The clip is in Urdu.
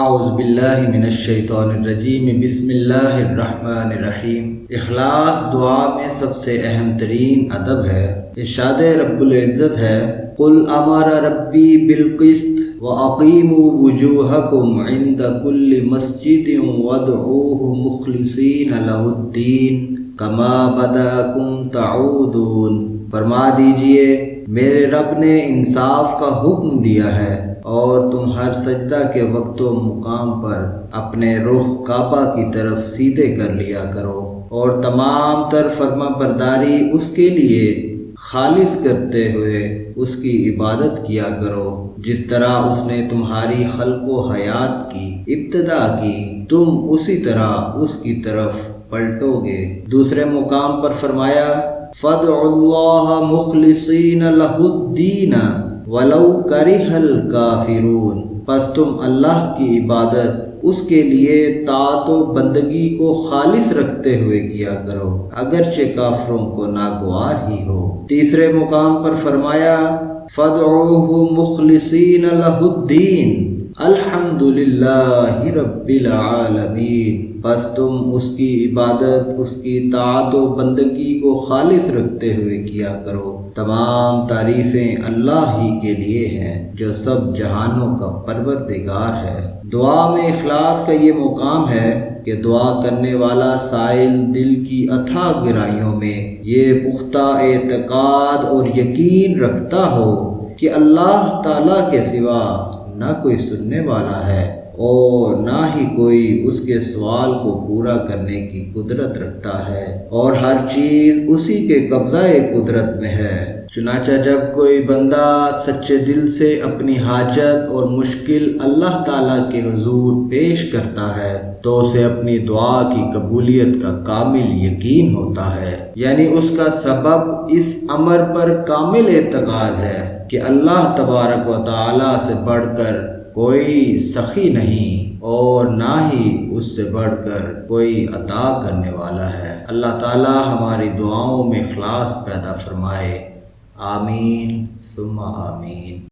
اعوذ باللہ من الشیطان الرجیم، بسم اللہ الرحمن الرحیم۔ اخلاص دعا میں سب سے اہم ترین ادب ہے۔ ارشاد رب العزت ہے، قل امر ربی بالقسط واقیموا وجوہکم عند کل مسجد وادعوہ مخلصین لہ الدین کما بدأکم تعودون۔ فرما دیجئے، میرے رب نے انصاف کا حکم دیا ہے اور تم ہر سجدہ کے وقت و مقام پر اپنے رخ کعبہ کی طرف سیدھے کر لیا کرو اور تمام تر فرما برداری اس کے لیے خالص کرتے ہوئے اس کی عبادت کیا کرو، جس طرح اس نے تمہاری خلق و حیات کی ابتدا کی، تم اسی طرح اس کی طرف پلٹو گے۔ دوسرے مقام پر فرمایا، فَادْعُوا اللَّهَ مُخْلِصِينَ لَهُ الدِّينَ وَلَوْ كَرِهَ الْكَافِرُونَ۔ پس تم اللہ کی عبادت اس کے لیے طاعت و بندگی کو خالص رکھتے ہوئے کیا کرو، اگرچہ کافروں کو ناگوار ہی ہو۔ تیسرے مقام پر فرمایا، فَادْعُوهُ مُخْلِصِينَ لَهُ الدِّينَ الحمدللہ رب العالمین۔ پس تم اس کی عبادت، اس کی طاعت و بندگی کو خالص رکھتے ہوئے کیا کرو، تمام تعریفیں اللہ ہی کے لیے ہیں جو سب جہانوں کا پروردگار ہے۔ دعا میں اخلاص کا یہ مقام ہے کہ دعا کرنے والا سائل دل کی اتھاہ گہرائیوں میں یہ پختہ اعتقاد اور یقین رکھتا ہو کہ اللہ تعالیٰ کے سوا نہ کوئی سننے والا ہے اور نہ ہی کوئی اس کے سوال کو پورا کرنے کی قدرت رکھتا ہے، اور ہر چیز اسی کے قبضہ قدرت میں ہے۔ چنانچہ جب کوئی بندہ سچے دل سے اپنی حاجت اور مشکل اللہ تعالیٰ کے حضور پیش کرتا ہے تو اسے اپنی دعا کی قبولیت کا کامل یقین ہوتا ہے، یعنی اس کا سبب اس امر پر کامل اعتقاد ہے کہ اللہ تبارک و تعالیٰ سے بڑھ کر کوئی سخی نہیں اور نہ ہی اس سے بڑھ کر کوئی عطا کرنے والا ہے۔ اللہ تعالیٰ ہماری دعاؤں میں اخلاص پیدا فرمائے، آمین ثم آمین۔